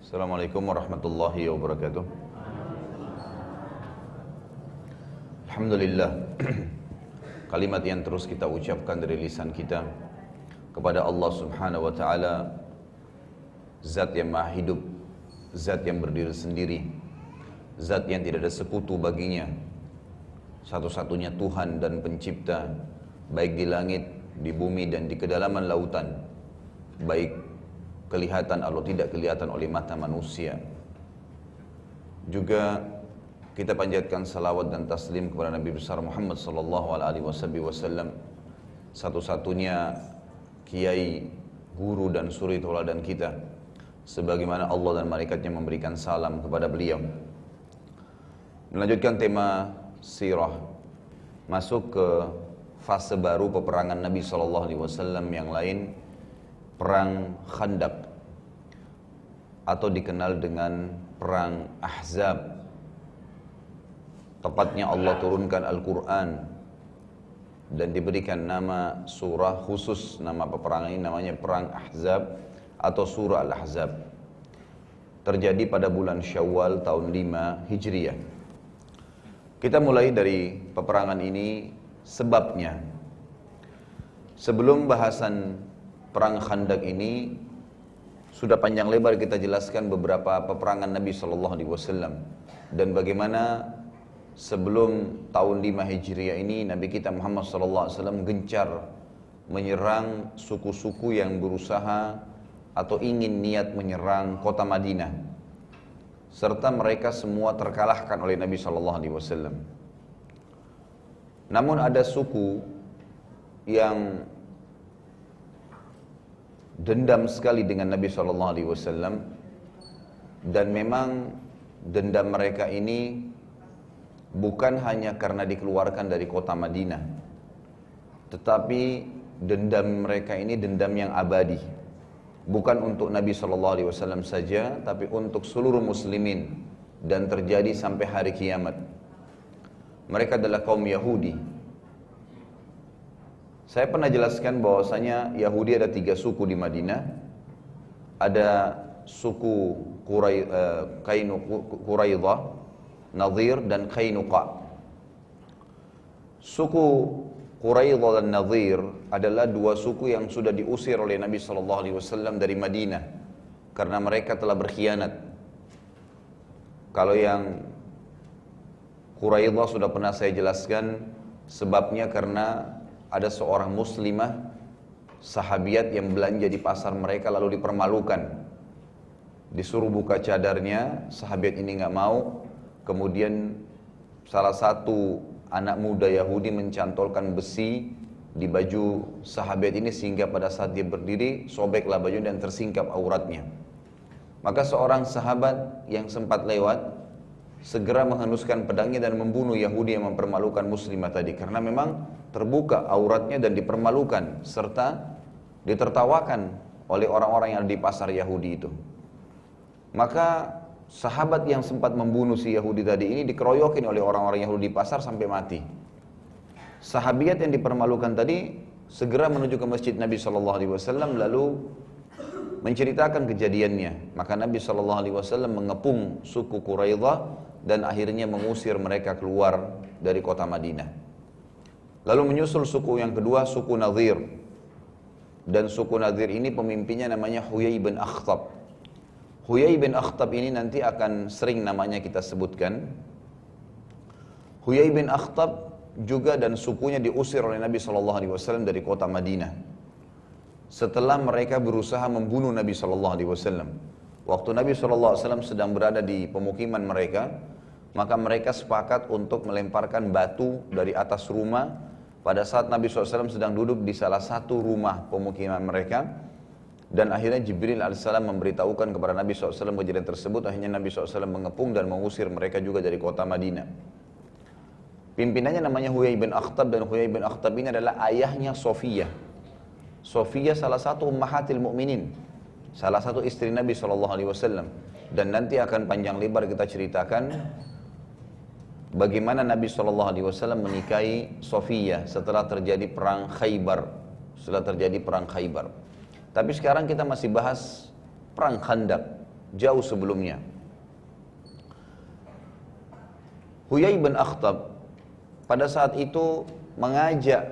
Assalamualaikum warahmatullahi wabarakatuh. Alhamdulillah, kalimat yang terus kita ucapkan dari lisan kita kepada Allah subhanahu wa ta'ala, Zat yang maha hidup, Zat yang berdiri sendiri, Zat yang tidak ada sekutu baginya, satu-satunya Tuhan dan pencipta, baik di langit, di bumi dan di kedalaman lautan, baik kelihatan atau tidak kelihatan oleh mata manusia. Juga kita panjatkan salawat dan taslim kepada Nabi besar Muhammad sallallahu alaihi wasallam, satu-satunya kiai, guru dan suri tauladan kita, sebagaimana Allah dan malaikatnya memberikan salam kepada beliau. Melanjutkan tema sirah, masuk ke fase baru peperangan Nabi sallallahu alaihi wasallam yang lain, Perang Khandaq atau dikenal dengan Perang Ahzab. Tepatnya Allah turunkan Al-Quran dan diberikan nama surah khusus, nama peperangan ini namanya Perang Ahzab atau Surah Al-Ahzab. Terjadi pada bulan Syawal tahun 5 Hijriah. Kita mulai dari peperangan ini sebabnya. Sebelum bahasan Perang Khandaq ini sudah panjang lebar kita jelaskan beberapa peperangan Nabi SAW dan bagaimana sebelum tahun 5 Hijriah ini Nabi kita Muhammad SAW gencar menyerang suku-suku yang berusaha atau ingin niat menyerang kota Madinah, serta mereka semua terkalahkan oleh Nabi SAW. Namun ada suku yang dendam sekali dengan Nabi SAW, dan memang dendam mereka ini bukan hanya karena dikeluarkan dari kota Madinah, tetapi dendam mereka ini dendam yang abadi, bukan untuk Nabi SAW saja, tapi untuk seluruh muslimin, dan terjadi sampai hari kiamat. Mereka adalah kaum Yahudi. Saya pernah jelaskan bahwasanya Yahudi ada 3 suku di Madinah. Ada suku Quraidah, Nadhir dan Qainuqa. Suku Quraidah dan Nadhir adalah 2 suku yang sudah diusir oleh Nabi SAW dari Madinah karena mereka telah berkhianat. Kalau yang Quraidah sudah pernah saya jelaskan, sebabnya karena ada seorang muslimah sahabiat yang belanja di pasar mereka lalu dipermalukan, disuruh buka cadarnya, sahabiat ini nggak mau. Kemudian salah satu anak muda Yahudi mencantolkan besi di baju sahabat ini sehingga pada saat dia berdiri sobeklah baju dan tersingkap auratnya. Maka seorang sahabat yang sempat lewat segera menghenuskan pedangnya dan membunuh Yahudi yang mempermalukan muslimah tadi, karena memang terbuka auratnya dan dipermalukan serta ditertawakan oleh orang-orang yang ada di pasar Yahudi itu. Maka sahabat yang sempat membunuh si Yahudi tadi ini dikeroyokin oleh orang-orang Yahudi di pasar sampai mati. Sahabiat yang dipermalukan tadi segera menuju ke masjid Nabi SAW lalu menceritakan kejadiannya. Maka Nabi SAW mengepung suku Quraidah dan akhirnya mengusir mereka keluar dari kota Madinah. Lalu menyusul suku yang kedua, suku Nadhir. Dan suku Nadhir ini pemimpinnya namanya Huyai bin Akhtab. Huyai bin Akhtab ini nanti akan sering namanya kita sebutkan. Huyai bin Akhtab juga dan sukunya diusir oleh Nabi SAW dari kota Madinah setelah mereka berusaha membunuh Nabi SAW. Waktu Nabi SAW sedang berada di pemukiman mereka, maka mereka sepakat untuk melemparkan batu dari atas rumah pada saat Nabi SAW sedang duduk di salah satu rumah pemukiman mereka. Dan akhirnya Jibril AS memberitahukan kepada Nabi SAW kejadian tersebut. Akhirnya Nabi SAW mengepung dan mengusir mereka juga dari kota Madinah. Pimpinannya namanya Huyai bin Akhtab, dan Huyai bin Akhtab ini adalah ayahnya Sofiyah. Sofiyah salah satu ummahatil mu'minin, salah satu istri Nabi SAW. Dan nanti akan panjang lebar kita ceritakan bagaimana Nabi SAW menikahi Sofiyah setelah terjadi perang Khaybar. Tapi sekarang kita masih bahas perang Khandaq. jauh sebelumnya. Huyai bin Akhtab pada saat itu mengajak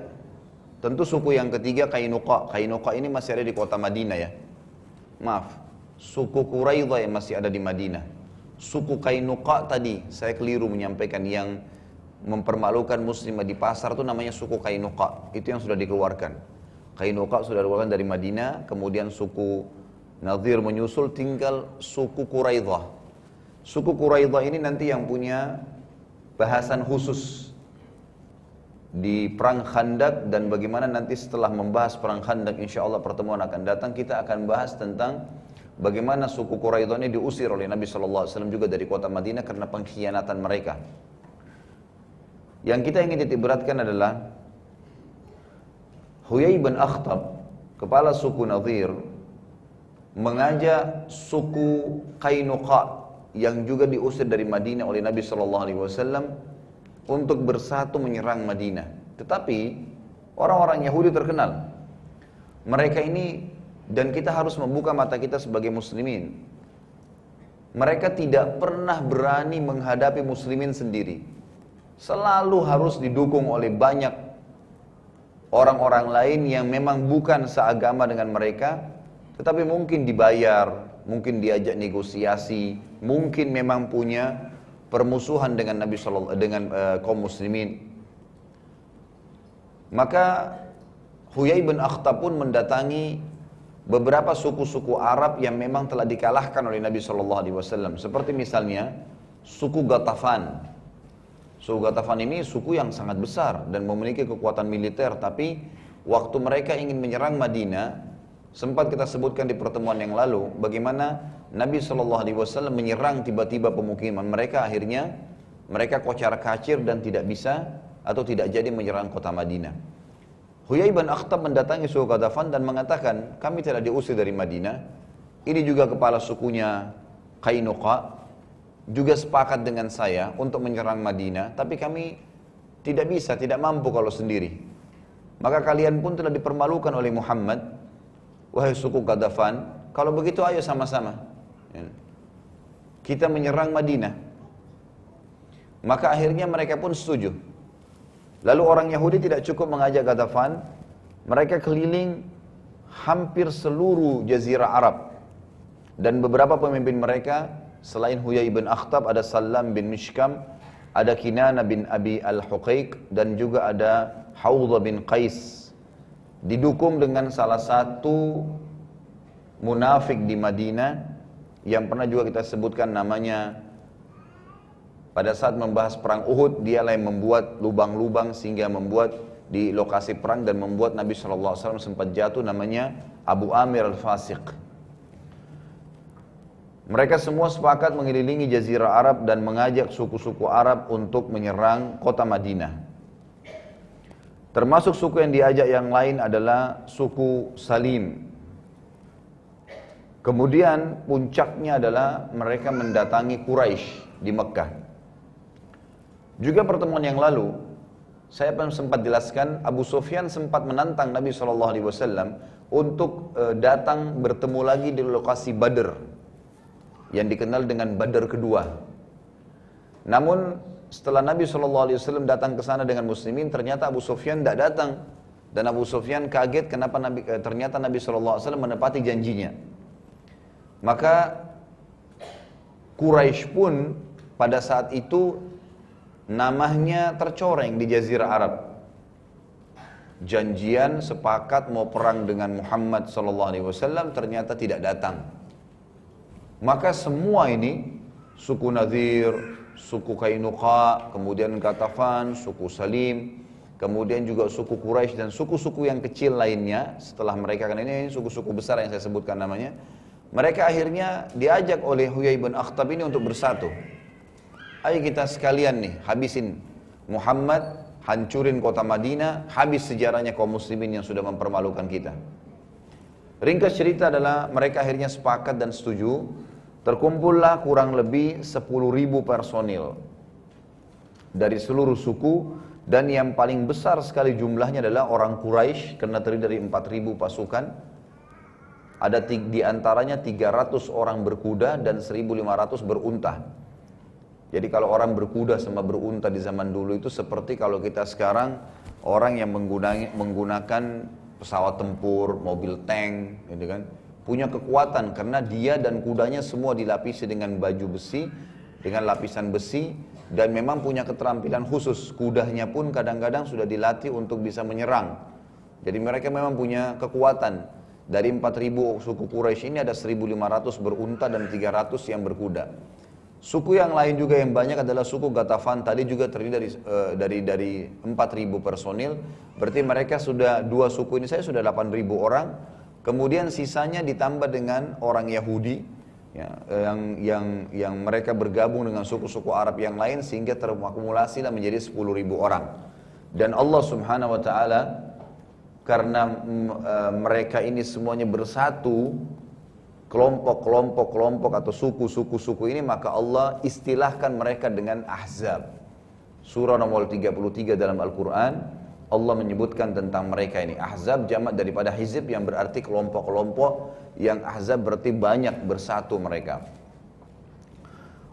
tentu suku yang ketiga Qainuqa. Qainuqa ini masih ada di kota Madinah ya. Maaf, suku Quraidah yang masih ada di Madinah. Suku Qainuqa tadi saya keliru menyampaikan, yang mempermalukan muslimah di pasar itu namanya suku Qainuqa. Itu yang sudah dikeluarkan. Qainuqa sudah dikeluarkan dari Madinah, kemudian suku Nadhir menyusul, tinggal suku Quraidah. Suku Quraidah ini nanti yang punya bahasan khusus di perang Khandaq, dan bagaimana nanti setelah membahas perang Khandaq insyaallah pertemuan akan datang kita akan bahas tentang bagaimana suku Quraidah ini diusir oleh Nabi SAW juga dari kota Madinah karena pengkhianatan mereka. Yang kita ingin titik beratkan adalah Huyai bin Akhtab, kepala suku Nadhir, mengajak suku Qainuqa yang juga diusir dari Madinah oleh Nabi SAW untuk bersatu menyerang Madinah. Tetapi orang-orang Yahudi terkenal. Mereka ini, dan kita harus membuka mata kita sebagai muslimin, mereka tidak pernah berani menghadapi muslimin sendiri. Selalu harus didukung oleh banyak orang-orang lain yang memang bukan seagama dengan mereka, tetapi mungkin dibayar, mungkin diajak negosiasi, mungkin memang punya permusuhan dengan Nabi SAW, dengan kaum muslimin. Maka Huyai bin Akhtab pun mendatangi beberapa suku-suku Arab yang memang telah dikalahkan oleh Nabi SAW. Seperti misalnya suku Ghatafan. Suku Ghatafan ini suku yang sangat besar dan memiliki kekuatan militer, tapi waktu mereka ingin menyerang Madinah, sempat kita sebutkan di pertemuan yang lalu bagaimana Nabi SAW menyerang tiba-tiba pemukiman mereka, akhirnya mereka kocar-kacir dan tidak bisa atau tidak jadi menyerang kota Madinah. Huyai bin Akhtab mendatangi suku Ghatafan dan mengatakan, kami telah diusir dari Madinah, ini juga kepala sukunya Qainuqa juga sepakat dengan saya untuk menyerang Madinah, tapi kami tidak bisa, tidak mampu kalau sendiri. Maka kalian pun telah dipermalukan oleh Muhammad, wahai suku Ghatafan, kalau begitu ayo sama-sama kita menyerang Madinah. Maka akhirnya mereka pun setuju. Lalu orang Yahudi tidak cukup mengajak Ghatafan, mereka keliling hampir seluruh jazirah Arab. Dan beberapa pemimpin mereka, selain Huyai bin Akhtab, ada Salam bin Mishkam, ada Kinana bin Abi al-Huqaiq, dan juga ada Hawdha bin Qais. Didukung dengan salah satu munafik di Madinah yang pernah juga kita sebutkan namanya pada saat membahas perang Uhud. Dialah yang membuat lubang-lubang sehingga membuat di lokasi perang dan membuat Nabi SAW sempat jatuh, namanya Abu Amir al-Fasiq. Mereka semua sepakat mengelilingi jazirah Arab dan mengajak suku-suku Arab untuk menyerang kota Madinah. Termasuk suku yang diajak yang lain adalah suku Salim. Kemudian puncaknya adalah mereka mendatangi Quraisy di Mekah. Juga pertemuan yang lalu, saya sempat jelaskan, Abu Sufyan sempat menantang Nabi SAW untuk datang bertemu lagi di lokasi Badr, yang dikenal dengan Badr kedua. Namun setelah Nabi SAW datang ke sana dengan muslimin, ternyata Abu Sufyan tidak datang. Dan Abu Sufyan kaget kenapa ternyata Nabi SAW menepati janjinya. Maka Quraisy pun pada saat itu namanya tercoreng di jazirah Arab. Janjian sepakat mau perang dengan Muhammad SAW, ternyata tidak datang. Maka semua ini, suku Nadhir, suku Qainuqa, kemudian Ghatafan, suku Salim, kemudian juga suku Quraisy dan suku-suku yang kecil lainnya, setelah mereka, kan ini suku-suku besar yang saya sebutkan namanya, mereka akhirnya diajak oleh Huyai bin Akhtab ini untuk bersatu. Ayo kita sekalian nih, habisin Muhammad, hancurin kota Madinah, habis sejarahnya kaum muslimin yang sudah mempermalukan kita. Ringkas cerita adalah mereka akhirnya sepakat dan setuju. Terkumpullah kurang lebih 10.000 personil dari seluruh suku, dan yang paling besar sekali jumlahnya adalah orang Quraisy karena terdiri dari 4.000 pasukan. Ada di antaranya 300 orang berkuda dan 1.500 berunta. Jadi kalau orang berkuda sama berunta di zaman dulu itu seperti kalau kita sekarang orang yang menggunakan pesawat tempur, mobil tank, gitu kan, punya kekuatan karena dia dan kudanya semua dilapisi dengan baju besi, dengan lapisan besi, dan memang punya keterampilan khusus. Kudanya pun kadang-kadang sudah dilatih untuk bisa menyerang. Jadi mereka memang punya kekuatan. Dari 4.000 suku Quraisy ini ada 1.500 berunta dan 300 yang berkuda. Suku yang lain juga yang banyak adalah suku Ghatafan, tadi juga terdiri dari 4.000 personil. Berarti mereka sudah, dua suku ini saya sudah 8.000 orang. Kemudian sisanya ditambah dengan orang Yahudi, ya, yang mereka bergabung dengan suku-suku Arab yang lain sehingga terakumulasilah menjadi 10.000 orang. Dan Allah Subhanahu wa taala karena mereka ini semuanya bersatu, kelompok atau suku ini, maka Allah istilahkan mereka dengan Ahzab. Surah nomor 33 dalam Al-Quran, Allah menyebutkan tentang mereka ini. Ahzab jamak daripada hizib yang berarti kelompok-kelompok, yang Ahzab berarti banyak, bersatu mereka.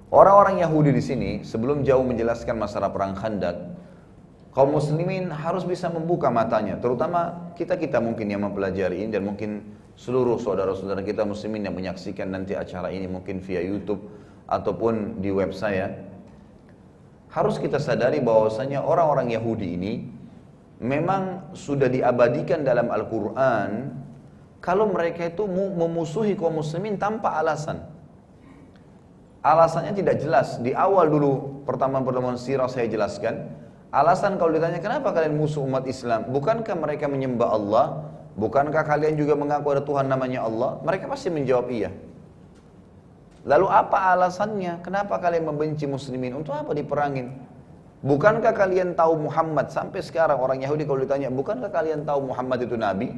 Orang-orang Yahudi di sini sebelum jauh menjelaskan masalah perang Khandaq, kaum muslimin harus bisa membuka matanya, terutama kita mungkin yang mempelajari ini dan mungkin seluruh saudara-saudara kita muslimin yang menyaksikan nanti acara ini mungkin via YouTube ataupun di web saya. Harus kita sadari bahwasanya orang-orang Yahudi ini memang sudah diabadikan dalam Al-Quran kalau mereka itu memusuhi kaum muslimin tanpa alasan. Alasannya tidak jelas. Di awal dulu pertemuan sirah saya jelaskan. Alasan kalau ditanya kenapa kalian musuh umat Islam? Bukankah mereka menyembah Allah? Bukankah kalian juga mengaku ada Tuhan namanya Allah? Mereka pasti menjawab iya. Lalu apa alasannya? Kenapa kalian membenci muslimin? Untuk apa diperangin? Bukankah kalian tahu Muhammad? Sampai sekarang orang Yahudi kalau ditanya, bukankah kalian tahu Muhammad itu Nabi?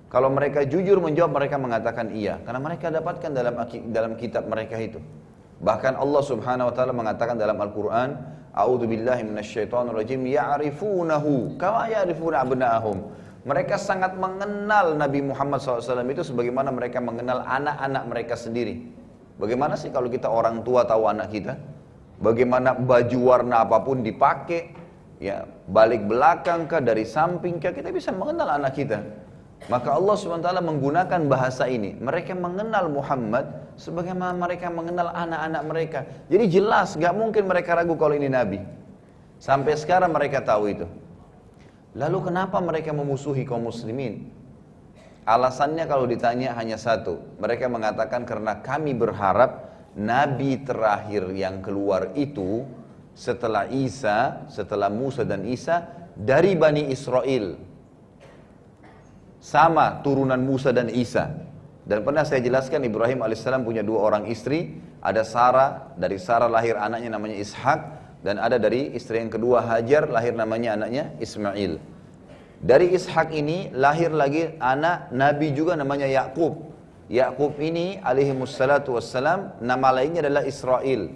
Kalau mereka jujur menjawab, mereka mengatakan iya. Karena mereka dapatkan dalam kitab mereka itu. Bahkan Allah Subhanahu wa taala mengatakan dalam Al-Quran, A'udzu billahi minasyaitonir rajim, ya'rifunahu kama ya'rifuna abna'ahum. Mereka sangat mengenal Nabi Muhammad SAW itu sebagaimana mereka mengenal anak-anak mereka sendiri. Bagaimana sih kalau kita orang tua tahu anak kita? Bagaimana baju warna apapun dipakai, ya, balik belakang kah, dari samping kah, kita bisa mengenal anak kita. Maka Allah SWT menggunakan bahasa ini. Mereka mengenal Muhammad sebagaimana mereka mengenal anak-anak mereka. Jadi jelas, gak mungkin mereka ragu kalau ini Nabi. Sampai sekarang mereka tahu itu. Lalu kenapa mereka memusuhi kaum muslimin? Alasannya kalau ditanya hanya satu. Mereka mengatakan karena kami berharap Nabi terakhir yang keluar itu setelah Musa dan Isa dari Bani Israel. Sama turunan Musa dan Isa. Dan pernah saya jelaskan Ibrahim alaihissalam punya dua orang istri. Ada Sarah, dari Sarah lahir anaknya namanya Ishak. Dan ada dari istri yang kedua Hajar, lahir namanya anaknya Ismail. Dari Ishak ini lahir lagi anak Nabi juga namanya Yakub. Yakub ini alaihimussalatu wassalam nama lainnya adalah Israel.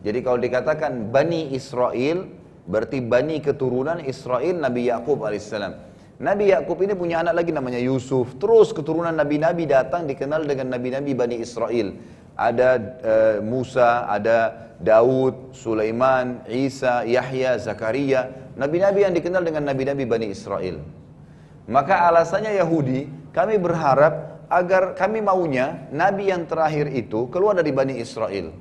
Jadi kalau dikatakan Bani Israel, berarti Bani keturunan Israel Nabi Yakub alaihissalam. Nabi Yakub ini punya anak lagi namanya Yusuf. Terus keturunan nabi-nabi datang dikenal dengan nabi-nabi Bani Israel. Ada Musa, ada Daud, Sulaiman, Isa, Yahya, Zakaria. Nabi-nabi yang dikenal dengan nabi-nabi Bani Israel. Maka alasannya Yahudi, kami berharap agar kami maunya nabi yang terakhir itu keluar dari Bani Israel.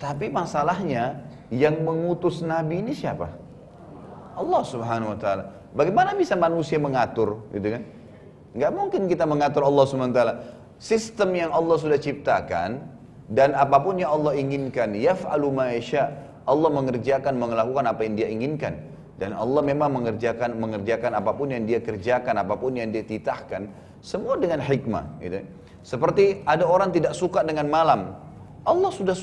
Tapi masalahnya yang mengutus nabi ini siapa? Allah Subhanahu wa taala. Bagaimana bisa manusia mengatur, gitu kan? Enggak mungkin kita mengatur Allah Subhanahu wa taala. Sistem yang Allah sudah ciptakan dan apapun yang Allah inginkan, yaf'alu ma yasha. Allah melakukan apa yang Dia inginkan. Dan Allah memang mengerjakan apapun yang Dia kerjakan, apapun yang Dia titahkan, semua dengan hikmah, gitu. Seperti ada orang tidak suka dengan malam. Allah sudah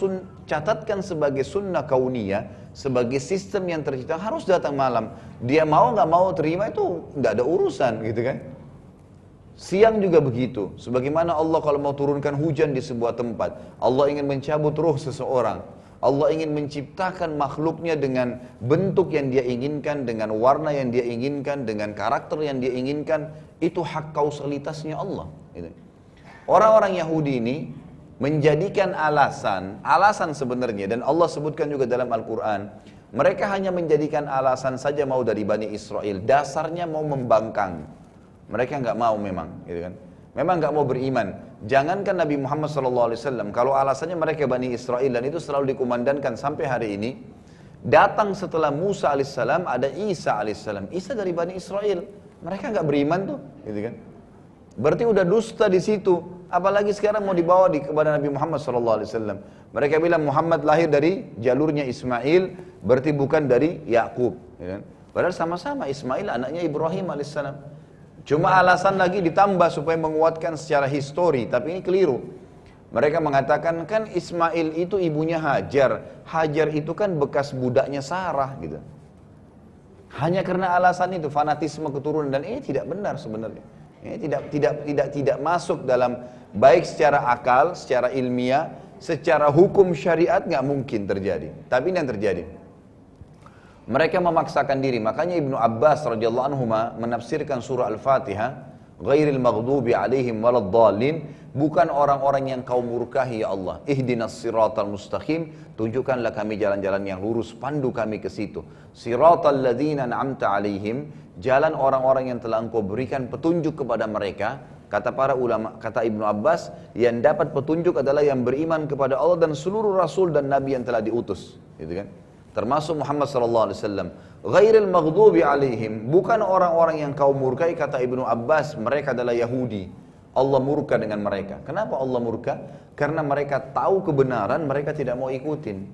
catatkan sebagai sunnah kauniyah, sebagai sistem yang tercipta harus datang malam. Dia mau nggak mau terima itu nggak ada urusan, gitu kan? Siang juga begitu. Sebagaimana Allah kalau mau turunkan hujan di sebuah tempat, Allah ingin mencabut ruh seseorang. Allah ingin menciptakan makhluknya dengan bentuk yang Dia inginkan, dengan warna yang Dia inginkan, dengan karakter yang Dia inginkan. Itu hak kausalitasnya Allah. Gitu. Orang-orang Yahudi ini menjadikan alasan sebenarnya, dan Allah sebutkan juga dalam Al-Quran, mereka hanya menjadikan alasan saja mau dari Bani Israel, dasarnya mau membangkang. Mereka nggak mau memang, gitu kan? Memang nggak mau beriman. Jangankan Nabi Muhammad SAW, kalau alasannya mereka Bani Israel, dan itu selalu dikumandangkan sampai hari ini, datang setelah Musa alaihissalam ada Isa alaihissalam. Isa dari Bani Israel, mereka nggak beriman tuh, gitu kan? Berarti udah dusta di situ. Apalagi sekarang mau dibawa kepada Nabi Muhammad SAW. Mereka bilang Muhammad lahir dari jalurnya Ismail, berarti bukan dari Yakub. Ya kan? Padahal sama-sama Ismail anaknya Ibrahim alaihissalam. Cuma alasan lagi ditambah supaya menguatkan secara histori, tapi ini keliru. Mereka mengatakan kan Ismail itu ibunya Hajar. Hajar itu kan bekas budaknya Sarah gitu. Hanya karena alasan itu, fanatisme keturunan, dan ini tidak benar sebenarnya. Ini tidak masuk dalam, baik secara akal, secara ilmiah, secara hukum syariat nggak mungkin terjadi. Tapi ini yang terjadi. Mereka memaksakan diri. Makanya Ibnu Abbas radhiyallahu anhu menafsirkan surah Al-Fatihah, ghairil maghdubi alaihim waladdallin, bukan orang-orang yang kau murkahi ya Allah. Ihdinas siratal mustaqim, tunjukkanlah kami jalan-jalan yang lurus, pandu kami ke situ. Siratal ladzina an'amta alaihim, jalan orang-orang yang telah engkau berikan petunjuk kepada mereka. Kata para ulama, kata Ibnu Abbas, yang dapat petunjuk adalah yang beriman kepada Allah dan seluruh rasul dan nabi yang telah diutus, gitu kan? Termasuk Muhammad SAW. Ghairil maghdubi alaihim, bukan orang-orang yang kau murkai, kata Ibnu Abbas, mereka adalah Yahudi. Allah murka dengan mereka. Kenapa Allah murka? Karena mereka tahu kebenaran, mereka tidak mau ikutin.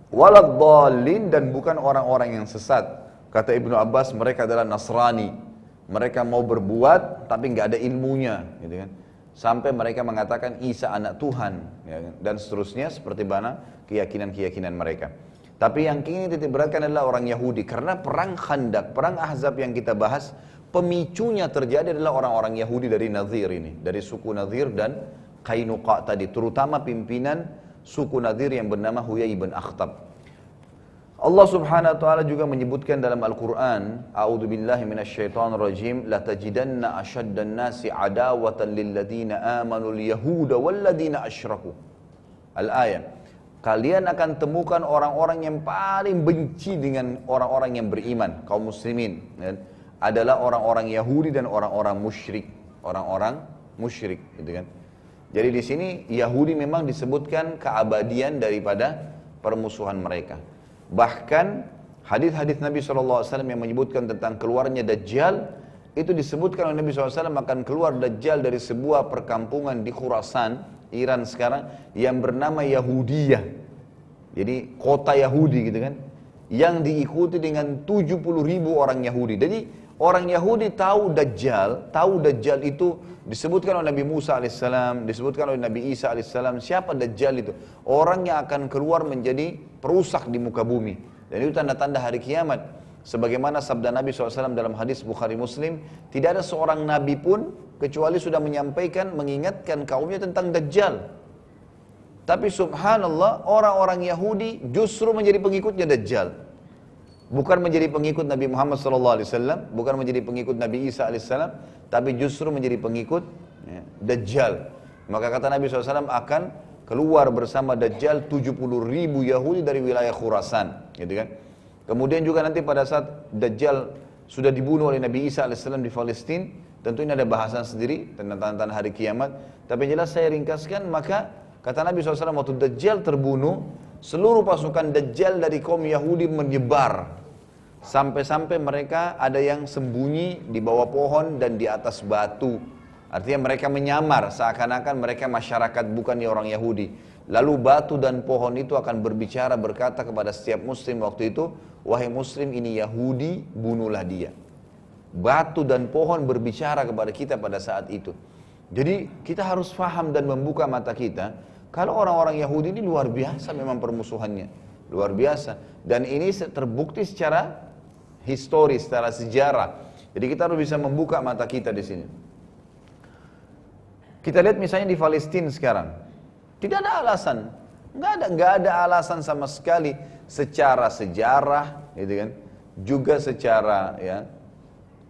Waladdallin, dan bukan orang-orang yang sesat. Kata Ibnu Abbas, mereka adalah Nasrani. Mereka mau berbuat tapi nggak ada ilmunya, gitu kan? Sampai mereka mengatakan Isa anak Tuhan, ya kan? Dan seterusnya seperti mana keyakinan-keyakinan mereka. Tapi yang ingin titik beratkan adalah orang Yahudi, karena perang Khandaq, perang Ahzab yang kita bahas, pemicunya terjadi adalah orang-orang Yahudi dari Nadir ini, dari suku Nadir dan Qainuqa tadi, terutama pimpinan suku Nadir yang bernama Huyai bin Akhtab. Allah Subhanahu wa taala juga menyebutkan dalam Al-Qur'an, a'udzubillahi minasyaitonir rajim, la tajidanna ashaddan nasi adawatan lil ladzina amanu al-yahuda wal ladzina asyraku. Al-ayat. Kalian akan temukan orang-orang yang paling benci dengan orang-orang yang beriman, kaum muslimin, ya, adalah orang-orang Yahudi dan orang-orang musyrik, gitu kan. Jadi di sini Yahudi memang disebutkan keabadian daripada permusuhan mereka. Bahkan hadis-hadis Nabi SAW yang menyebutkan tentang keluarnya Dajjal, itu disebutkan oleh Nabi SAW akan keluar Dajjal dari sebuah perkampungan di Khurasan, Iran sekarang, yang bernama Yahudiyah. Jadi kota Yahudi gitu kan, yang diikuti dengan 70.000 orang Yahudi. Jadi orang Yahudi tahu Dajjal itu disebutkan oleh Nabi Musa alaihissalam, disebutkan oleh Nabi Isa alaihissalam. Siapa Dajjal itu? Orang yang akan keluar menjadi perusak di muka bumi. Dan itu tanda-tanda hari kiamat. Sebagaimana sabda Nabi SAW dalam hadis Bukhari Muslim, tidak ada seorang Nabi pun kecuali sudah menyampaikan, mengingatkan kaumnya tentang Dajjal. Tapi subhanallah, orang-orang Yahudi justru menjadi pengikutnya Dajjal. Bukan menjadi pengikut Nabi Muhammad SAW, bukan menjadi pengikut Nabi Isa AS, tapi justru menjadi pengikut Dajjal. Maka kata Nabi SAW akan keluar bersama Dajjal 70.000 Yahudi dari wilayah Khurasan, gitu kan. Kemudian juga nanti pada saat Dajjal sudah dibunuh oleh Nabi Isa AS di Palestina, tentu ini ada bahasan sendiri tentang tanda-tanda hari kiamat. Tapi jelas saya ringkaskan, maka kata Nabi SAW waktu Dajjal terbunuh, seluruh pasukan Dajjal dari kaum Yahudi menyebar. Sampai-sampai mereka ada yang sembunyi di bawah pohon dan di atas batu. Artinya mereka menyamar, seakan-akan mereka masyarakat bukannya orang Yahudi. Lalu batu dan pohon itu akan berbicara, berkata kepada setiap muslim waktu itu, wahai muslim, ini Yahudi, bunuhlah dia. Batu dan pohon berbicara kepada kita pada saat itu. Jadi kita harus faham dan membuka mata kita, kalau orang-orang Yahudi ini luar biasa memang permusuhannya. Luar biasa. Dan ini terbukti secara historis, secara sejarah. Jadi kita harus bisa membuka mata kita di sini. Kita lihat misalnya di Palestina sekarang, tidak ada alasan, nggak ada alasan sama sekali secara sejarah, gitu kan? Juga secara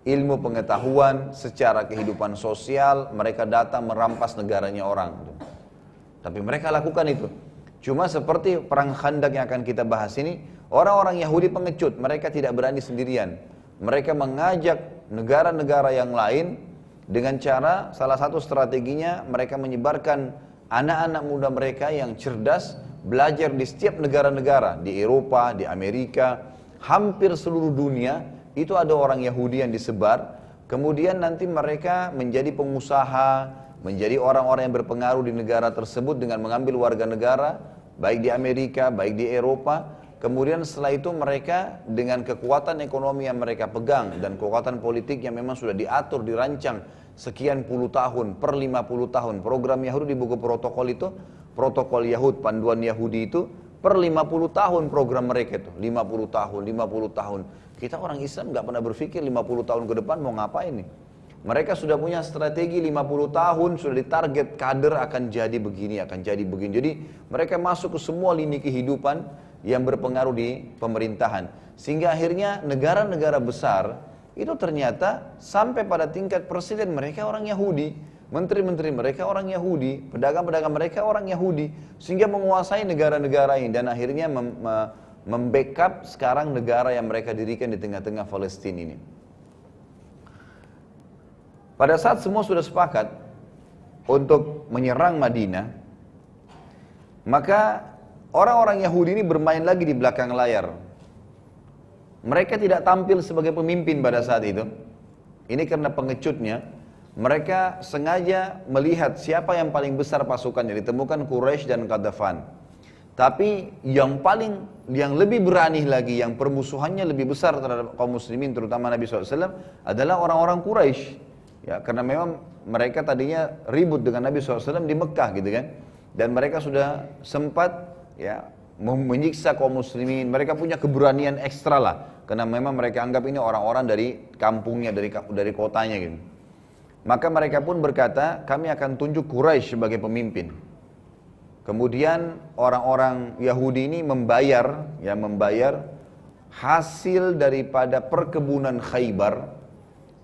ilmu pengetahuan, secara kehidupan sosial, mereka datang merampas negaranya orang. Tapi mereka lakukan itu. Cuma seperti perang Khandaq yang akan kita bahas ini, orang-orang Yahudi pengecut, mereka tidak berani sendirian. Mereka mengajak negara-negara yang lain dengan cara, salah satu strateginya mereka menyebarkan anak-anak muda mereka yang cerdas, belajar di setiap negara-negara, di Eropa, di Amerika, hampir seluruh dunia, itu ada orang Yahudi yang disebar, kemudian nanti mereka menjadi pengusaha, menjadi orang-orang yang berpengaruh di negara tersebut dengan mengambil warga negara, baik di Amerika, baik di Eropa, kemudian setelah itu mereka dengan kekuatan ekonomi yang mereka pegang dan kekuatan politik yang memang sudah diatur, dirancang sekian puluh tahun, per 50 tahun, program Yahudi di buku protokol itu, protokol Yahud, panduan Yahudi itu, per 50 tahun program mereka itu, 50 tahun, 50 tahun. Kita orang Islam nggak pernah berpikir 50 tahun ke depan mau ngapain nih. Mereka sudah punya strategi 50 tahun, sudah ditarget kader akan jadi begini, akan jadi begini. Jadi mereka masuk ke semua lini kehidupan yang berpengaruh di pemerintahan. Sehingga akhirnya negara-negara besar itu ternyata sampai pada tingkat presiden mereka orang Yahudi, menteri-menteri mereka orang Yahudi, pedagang-pedagang mereka orang Yahudi, sehingga menguasai negara-negara ini dan akhirnya membackup sekarang negara yang mereka dirikan di tengah-tengah Palestina ini. Pada saat semua sudah sepakat untuk menyerang Madinah, maka orang-orang Yahudi ini bermain lagi di belakang layar. Mereka tidak tampil sebagai pemimpin pada saat itu. Ini karena pengecutnya, mereka sengaja melihat siapa yang paling besar pasukannya. Ditemukan Quraisy dan Qadafan. Tapi yang lebih berani lagi, yang permusuhannya lebih besar terhadap kaum muslimin, terutama Nabi SAW, adalah orang-orang Quraisy. Ya, karena memang mereka tadinya ribut dengan Nabi SAW di Mekah gitu kan. Dan mereka sudah sempat ya menyiksa kaum muslimin. Mereka punya keberanian ekstra lah. Karena memang mereka anggap ini orang-orang dari kampungnya, dari kotanya gitu. Maka mereka pun berkata, kami akan tunjuk Quraisy sebagai pemimpin. Kemudian orang-orang Yahudi ini membayar hasil daripada perkebunan Khaybar.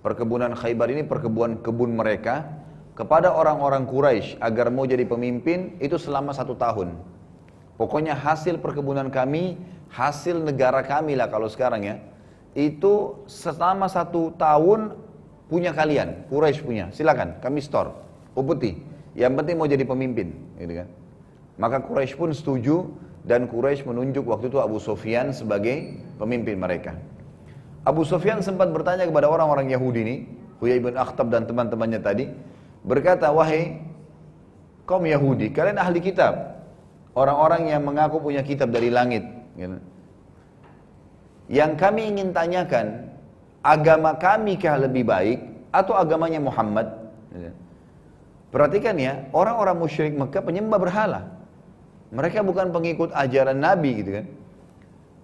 Perkebunan Khaybar ini kebun mereka kepada orang-orang Quraisy agar mau jadi pemimpin itu selama 1 tahun. Pokoknya hasil perkebunan kami, hasil negara kami lah kalau sekarang ya, itu selama 1 tahun punya kalian, Quraisy punya, silakan kami store, upeti, yang penting mau jadi pemimpin, gitu kan. Maka Quraisy pun setuju dan Quraisy menunjuk waktu itu Abu Sufyan sebagai pemimpin mereka. Abu Sufyan sempat bertanya kepada orang-orang Yahudi ini, Huyai bin Akhtab dan teman-temannya tadi, berkata, wahai kaum Yahudi, kalian ahli kitab, orang-orang yang mengaku punya kitab dari langit. Yang kami ingin tanyakan, agama kami kah lebih baik atau agamanya Muhammad? Perhatikan ya, orang-orang musyrik Mekah penyembah berhala. Mereka bukan pengikut ajaran Nabi gitu kan.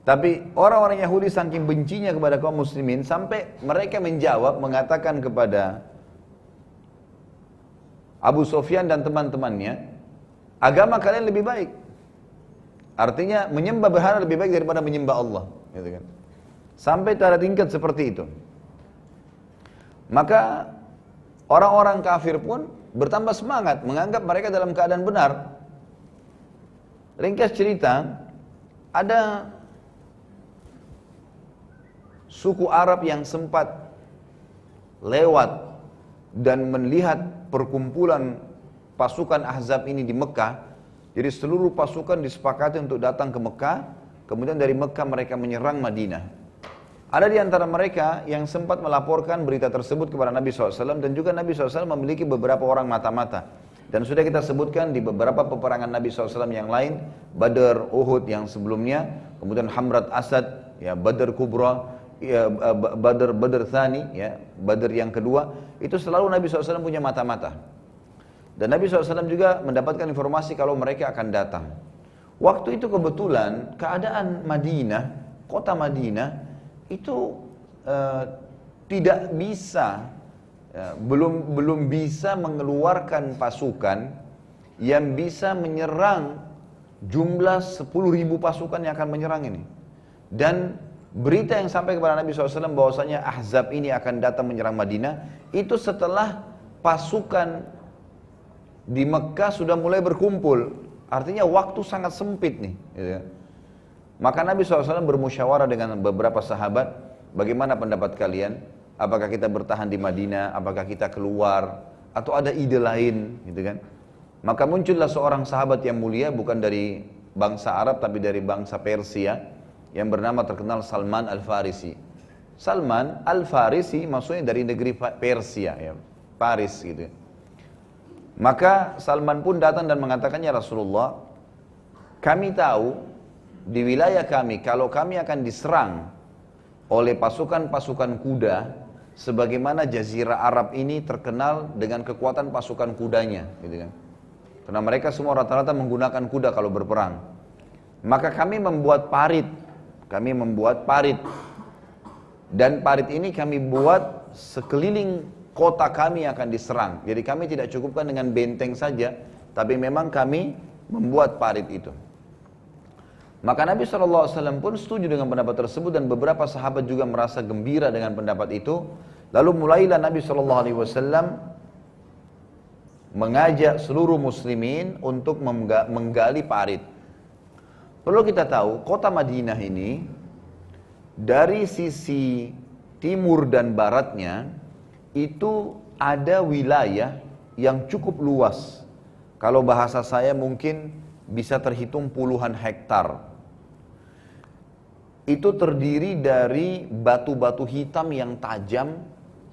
Tapi orang-orang Yahudi saking bencinya kepada kaum muslimin sampai mereka menjawab, mengatakan kepada Abu Sufyan dan teman-temannya, agama kalian lebih baik. Artinya menyembah berhala lebih baik daripada menyembah Allah, gitu kan. Sampai pada tingkat seperti itu. Maka orang-orang kafir pun bertambah semangat, menganggap mereka dalam keadaan benar. Ringkas cerita, ada suku Arab yang sempat lewat dan melihat perkumpulan pasukan Ahzab ini di Mekah. Jadi seluruh pasukan disepakati untuk datang ke Mekah, kemudian dari Mekah mereka menyerang Madinah. Ada di antara mereka yang sempat melaporkan berita tersebut kepada Nabi SAW, dan juga Nabi SAW memiliki beberapa orang mata-mata. Dan sudah kita sebutkan di beberapa peperangan Nabi SAW yang lain, Badr, Uhud yang sebelumnya, kemudian Hamrat Asad, ya, Badr Kubra, ya, Badr Thani, ya, Badr yang kedua, itu selalu Nabi SAW punya mata-mata. Dan Nabi SAW juga mendapatkan informasi kalau mereka akan datang. Waktu itu kebetulan keadaan Madinah, kota Madinah itu tidak bisa, belum bisa mengeluarkan pasukan yang bisa menyerang jumlah 10.000 pasukan yang akan menyerang ini. Dan Berita yang sampai kepada Nabi SAW bahwasanya Ahzab ini akan datang menyerang Madinah, itu setelah pasukan di Mekah sudah mulai berkumpul. Artinya waktu sangat sempit nih. Gitu kan. Maka Nabi SAW bermusyawarah dengan beberapa sahabat, bagaimana pendapat kalian? Apakah kita bertahan di Madinah? Apakah kita keluar? Atau ada ide lain? Gitu kan. Maka muncullah seorang sahabat yang mulia, bukan dari bangsa Arab tapi dari bangsa Persia, yang bernama terkenal Salman Al-Farisi. Salman Al-Farisi maksudnya dari negeri Persia, ya, Paris gitu. Maka Salman pun datang dan mengatakannya, Rasulullah, kami tahu di wilayah kami kalau kami akan diserang oleh pasukan-pasukan kuda, sebagaimana Jazirah Arab ini terkenal dengan kekuatan pasukan kudanya, gitu kan. Karena mereka semua rata-rata menggunakan kuda kalau berperang. Maka kami membuat parit. Dan parit ini kami buat sekeliling kota kami akan diserang. Jadi kami tidak cukupkan dengan benteng saja, tapi memang kami membuat parit itu. Maka Nabi SAW pun setuju dengan pendapat tersebut dan beberapa sahabat juga merasa gembira dengan pendapat itu. Lalu mulailah Nabi SAW mengajak seluruh muslimin untuk menggali parit. Perlu kita tahu, kota Madinah ini dari sisi timur dan baratnya itu ada wilayah yang cukup luas. Kalau bahasa saya mungkin bisa terhitung puluhan hektar. Itu terdiri dari batu-batu hitam yang tajam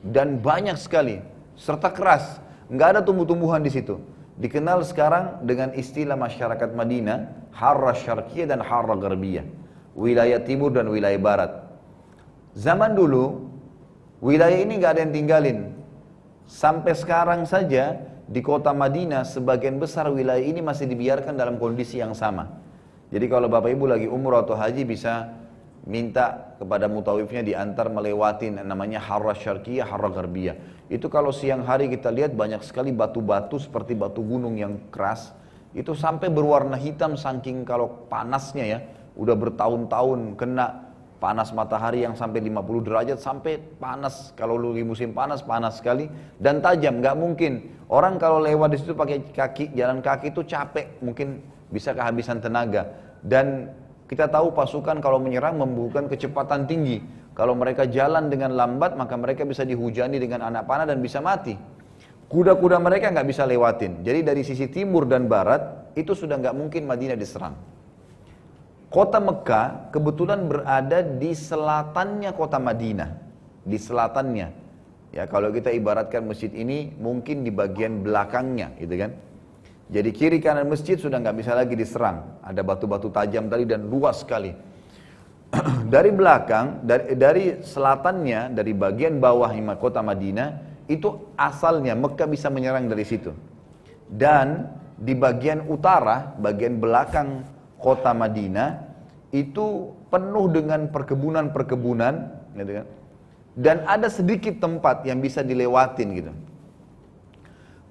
dan banyak sekali, serta keras. Nggak ada tumbuh-tumbuhan di situ. Dikenal sekarang dengan istilah masyarakat Madinah, Harra Syarqiyah dan Harra Gharbiyah. Wilayah timur dan wilayah barat. Zaman dulu, wilayah ini nggak ada yang tinggalin. Sampai sekarang saja, di kota Madinah, sebagian besar wilayah ini masih dibiarkan dalam kondisi yang sama. Jadi kalau Bapak Ibu lagi umroh atau haji bisa minta kepada mutawifnya diantar melewati namanya Harra Syarqiyah, Harra Gharbiyah. Itu kalau siang hari kita lihat banyak sekali batu-batu seperti batu gunung yang keras. Itu sampai berwarna hitam saking kalau panasnya ya. Udah bertahun-tahun kena panas matahari yang sampai 50 derajat sampai panas. Kalau lagi musim panas, panas sekali dan tajam. Nggak mungkin. Orang kalau lewat di situ pakai kaki, jalan kaki itu capek. Mungkin bisa kehabisan tenaga. Dan kita tahu pasukan kalau menyerang membutuhkan kecepatan tinggi. Kalau mereka jalan dengan lambat, maka mereka bisa dihujani dengan anak panah dan bisa mati. Kuda-kuda mereka nggak bisa lewatin. Jadi dari sisi timur dan barat, itu sudah nggak mungkin Madinah diserang. Kota Mekah kebetulan berada di selatannya kota Madinah. Di selatannya. Ya, kalau kita ibaratkan masjid ini, mungkin di bagian belakangnya, gitu kan. Jadi kiri kanan masjid sudah nggak bisa lagi diserang. Ada batu-batu tajam tadi dan luas sekali. Dari belakang, dari selatannya, dari bagian bawah kota Madinah, itu asalnya Mekah bisa menyerang dari situ. Dan di bagian utara, bagian belakang kota Madinah, itu penuh dengan perkebunan-perkebunan, gitu kan. Dan ada sedikit tempat yang bisa dilewatin gitu.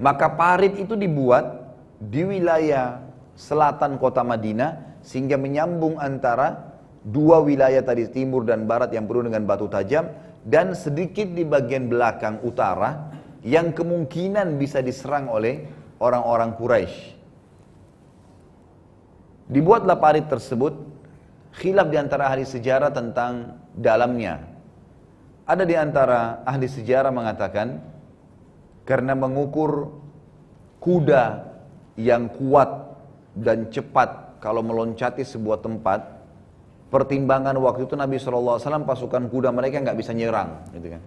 Maka parit itu dibuat di wilayah selatan kota Madinah sehingga menyambung antara dua wilayah tadi timur dan barat yang penuh dengan batu tajam dan sedikit di bagian belakang utara yang kemungkinan bisa diserang oleh orang-orang Quraisy. Dibuatlah parit tersebut, khilaf di antara ahli sejarah tentang dalamnya. Ada di antara ahli sejarah mengatakan karena mengukur kuda yang kuat dan cepat kalau meloncati sebuah tempat, pertimbangan waktu itu Nabi SAW pasukan kuda mereka nggak bisa nyerang, gitu kan.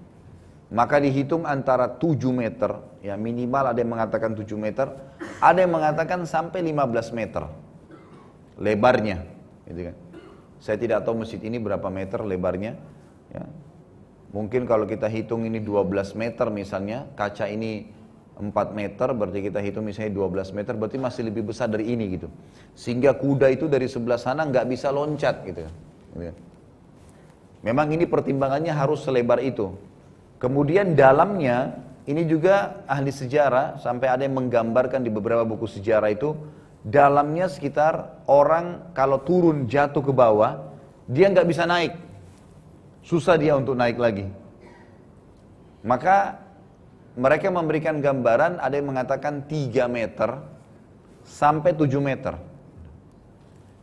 Maka dihitung antara 7 meter, ya minimal ada yang mengatakan 7 meter, ada yang mengatakan sampai 15 meter lebarnya, gitu kan. Saya tidak tahu masjid ini berapa meter lebarnya, ya. Mungkin kalau kita hitung ini 12 meter misalnya, kaca ini 4 meter, berarti kita hitung misalnya 12 meter, berarti masih lebih besar dari ini gitu. Sehingga kuda itu dari sebelah sana nggak bisa loncat gitu. Memang ini pertimbangannya harus selebar itu. Kemudian dalamnya, ini juga ahli sejarah, sampai ada yang menggambarkan di beberapa buku sejarah itu, dalamnya sekitar orang kalau turun jatuh ke bawah, dia nggak bisa naik. susah dia untuk naik lagi. Maka mereka memberikan gambaran, ada yang mengatakan 3 meter sampai 7 meter.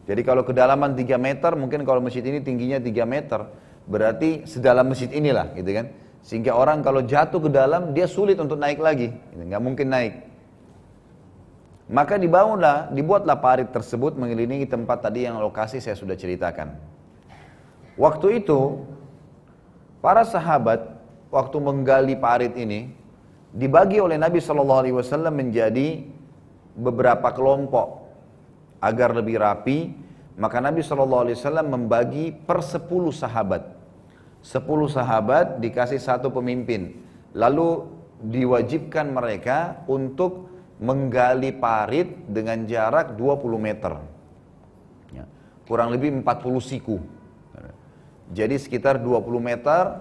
Jadi kalau kedalaman 3 meter, mungkin kalau masjid ini tingginya 3 meter, berarti sedalam masjid inilah gitu kan. Sehingga orang kalau jatuh ke dalam, dia sulit untuk naik lagi, nggak mungkin naik. Maka dibuatlah parit tersebut mengelilingi tempat tadi yang lokasi saya sudah ceritakan. Waktu itu, para sahabat waktu menggali parit ini, dibagi oleh Nabi SAW menjadi beberapa kelompok agar lebih rapi. Maka Nabi SAW membagi per 10 sahabat. 10 sahabat dikasih satu pemimpin. Lalu diwajibkan mereka untuk menggali parit dengan jarak 20 meter. Ya, kurang lebih 40 siku. Jadi sekitar 20 meter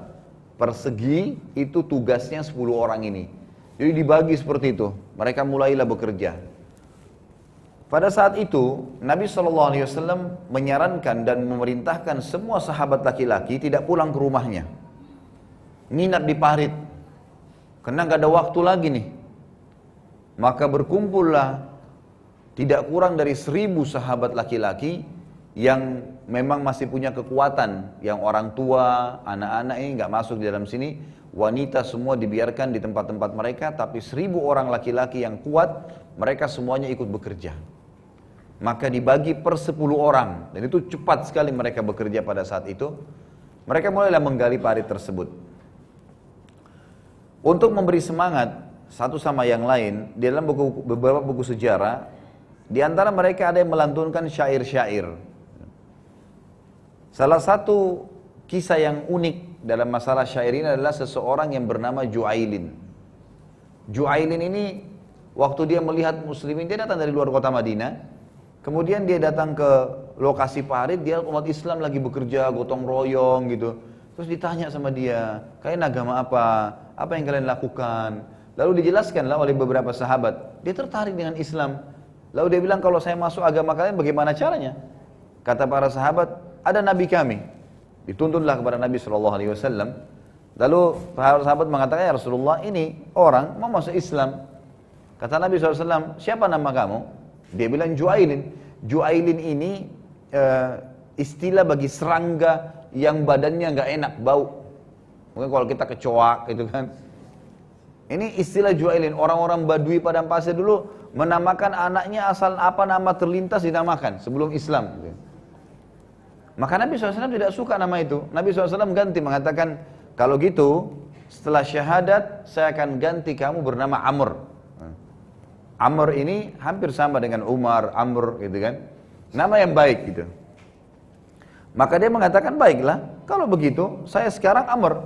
persegi, itu tugasnya 10 orang ini. Jadi dibagi seperti itu, mereka mulailah bekerja. Pada saat itu, Nabi SAW menyarankan dan memerintahkan semua sahabat laki-laki tidak pulang ke rumahnya. Nginap di parit, karena gak ada waktu lagi nih. Maka berkumpullah tidak kurang dari 1000 sahabat laki-laki yang memang masih punya kekuatan. Yang orang tua, anak-anak ini gak masuk di dalam sini. Wanita semua dibiarkan di tempat-tempat mereka, tapi 1000 orang laki-laki yang kuat, mereka semuanya ikut bekerja. Maka dibagi per 10 orang, dan itu cepat sekali mereka bekerja pada saat itu. Mereka mulailah menggali parit tersebut. Untuk memberi semangat satu sama yang lain, di dalam beberapa buku sejarah, di antara mereka ada yang melantunkan syair-syair. Salah satu kisah yang unik dalam masalah syair ini adalah seseorang yang bernama Ju'ailin. Ju'ailin ini waktu dia melihat muslimin, dia datang dari luar kota Madinah. Kemudian dia datang ke lokasi parit, dia umat Islam lagi bekerja, gotong royong gitu. Terus ditanya sama dia, kalian agama apa? Apa yang kalian lakukan? Lalu dijelaskanlah oleh beberapa sahabat. Dia tertarik dengan Islam. Lalu dia bilang, kalau saya masuk agama kalian bagaimana caranya? Kata para sahabat, ada nabi kami. Dituntunlah kepada Nabi SAW. Lalu para sahabat mengatakan, ya Rasulullah, ini orang mau masuk Islam. Kata Nabi SAW, siapa nama kamu? Dia bilang Ju'ailin. Ju'ailin ini istilah bagi serangga yang badannya gak enak, bau. Mungkin kalau kita kecoak gitu kan. Ini istilah Ju'ailin. Orang-orang Badui padang pasir dulu menamakan anaknya asal apa nama terlintas dinamakan sebelum Islam gitu. Maka Nabi SAW tidak suka nama itu. Nabi SAW ganti, mengatakan, kalau gitu setelah syahadat saya akan ganti kamu bernama Amr. Amr ini hampir sama dengan Umar, Amr gitu kan. Nama yang baik gitu. Maka dia mengatakan, baiklah, kalau begitu saya sekarang Amr.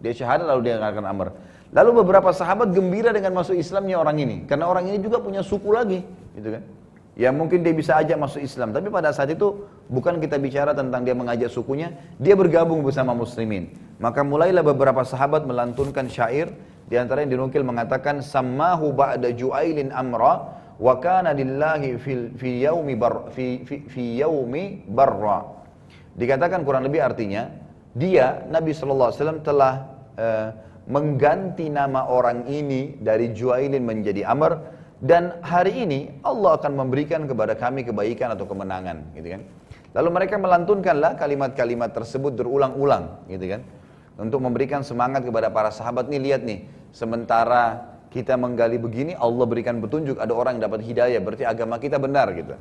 Dia syahadat lalu dia mengatakan Amr. Lalu beberapa sahabat gembira dengan masuk Islamnya orang ini. Karena orang ini juga punya suku lagi gitu kan. Ya mungkin dia bisa ajak masuk Islam, tapi pada saat itu bukan kita bicara tentang dia mengajak sukunya, dia bergabung bersama muslimin. Maka mulailah beberapa sahabat melantunkan syair, di antara yang dinukil mengatakan, sammahu ba'da Ju'ailin amra wa kana lillahi fi yaumi barra. Dikatakan kurang lebih artinya, dia Nabi SAW telah mengganti nama orang ini dari Ju'ailin menjadi Amr. Dan hari ini Allah akan memberikan kepada kami kebaikan atau kemenangan, gitu kan? Lalu mereka melantunkanlah kalimat-kalimat tersebut berulang-ulang, gitu kan? Untuk memberikan semangat kepada para sahabat nih, lihat nih, sementara kita menggali begini, Allah berikan petunjuk, ada orang yang dapat hidayah, berarti agama kita benar, gitu.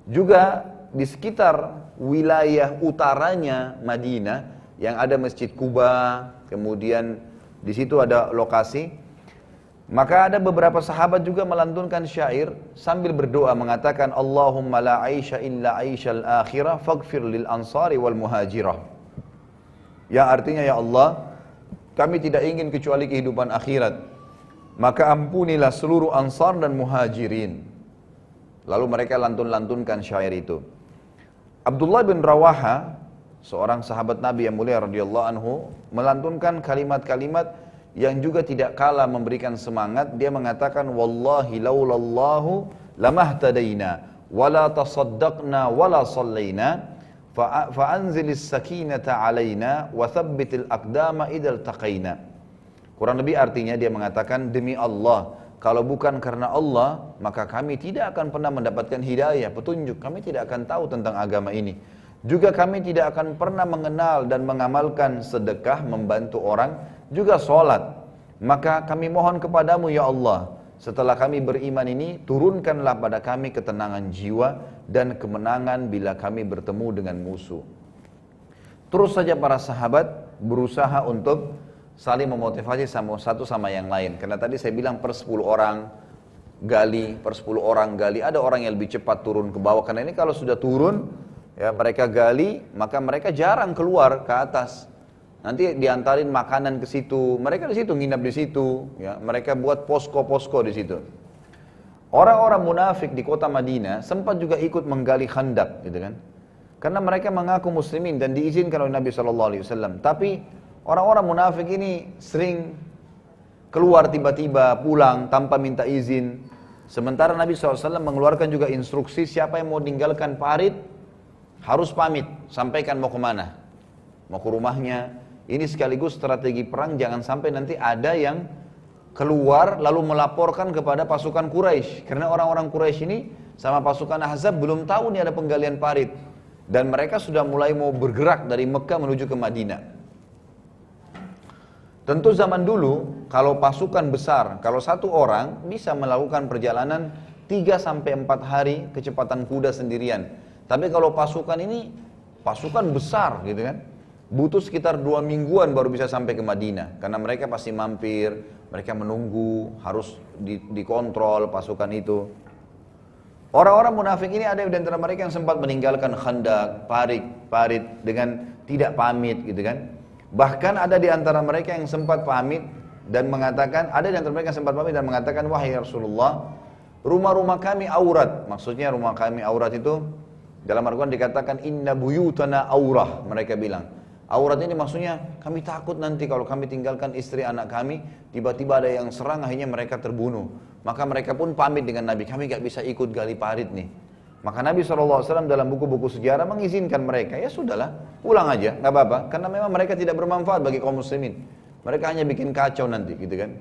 Juga di sekitar wilayah utaranya Madinah yang ada Masjid Quba, kemudian di situ ada lokasi. Maka ada beberapa sahabat juga melantunkan syair sambil berdoa mengatakan, Allahumma la aisha illa aishal akhirah faghfir lil ansari wal muhajirah. Yang artinya, ya Allah, kami tidak ingin kecuali kehidupan akhirat, maka ampunilah seluruh ansar dan muhajirin. Lalu mereka lantun-lantunkan syair itu. Abdullah bin Rawaha, seorang sahabat Nabi yang mulia radhiyallahu anhu, melantunkan kalimat-kalimat yang juga tidak kalah memberikan semangat. Dia mengatakan, wallahi laulallahu lamahtadaina wala tasaddaqna wala sallaina fa'anzilis sakinata alaina wa thabbitil aqdama idal taqaina. Kurang lebih artinya dia mengatakan, demi Allah, kalau bukan karena Allah, maka kami tidak akan pernah mendapatkan hidayah, petunjuk. Kami tidak akan tahu tentang agama ini. Juga kami tidak akan pernah mengenal dan mengamalkan sedekah, membantu orang, juga sholat. Maka kami mohon kepadamu ya Allah, setelah kami beriman ini, turunkanlah pada kami ketenangan jiwa dan kemenangan bila kami bertemu dengan musuh. Terus saja para sahabat berusaha untuk saling memotivasi satu sama yang lain. Karena tadi saya bilang per 10 orang gali, ada orang yang lebih cepat turun ke bawah. Karena ini kalau sudah turun, ya mereka gali, maka mereka jarang keluar ke atas. Nanti diantarin makanan ke situ, mereka di situ nginap di situ, ya mereka buat posko-posko di situ. Orang-orang munafik di kota Madinah sempat juga ikut menggali khandak, gitu kan? Karena mereka mengaku muslimin dan diizinkan oleh Nabi SAW. Tapi orang-orang munafik ini sering keluar tiba-tiba, pulang tanpa minta izin. Sementara Nabi SAW mengeluarkan juga instruksi siapa yang mau tinggalkan parit, harus pamit, sampaikan mau kemana. Mau ke rumahnya. Ini sekaligus strategi perang, jangan sampai nanti ada yang keluar lalu melaporkan kepada pasukan Quraisy. Karena orang-orang Quraisy ini sama pasukan Ahzab belum tahu nih ada penggalian parit. Dan mereka sudah mulai mau bergerak dari Mekah menuju ke Madinah. Tentu zaman dulu, kalau pasukan besar, kalau satu orang bisa melakukan perjalanan 3-4 hari kecepatan kuda sendirian. Tapi kalau pasukan ini, pasukan besar gitu kan, butuh sekitar 2 mingguan baru bisa sampai ke Madinah. Karena mereka pasti mampir, mereka menunggu, harus dikontrol pasukan itu. Orang-orang munafik ini ada di antara mereka yang sempat meninggalkan khandak, parit dengan tidak pamit gitu kan. Bahkan ada di antara mereka yang sempat pamit dan mengatakan, wahai Rasulullah, rumah-rumah kami aurat. Maksudnya rumah kami aurat itu dalam Al-Quran dikatakan inna buyutana aurah, mereka bilang. Aurat ini maksudnya kami takut nanti kalau kami tinggalkan istri anak kami, tiba-tiba ada yang serang, akhirnya mereka terbunuh. Maka mereka pun pamit dengan Nabi, kami gak bisa ikut gali parit nih. Maka Nabi SAW dalam buku-buku sejarah mengizinkan mereka, ya sudahlah, pulang aja, gak apa-apa. Karena memang mereka tidak bermanfaat bagi kaum muslimin. Mereka hanya bikin kacau nanti, gitu kan.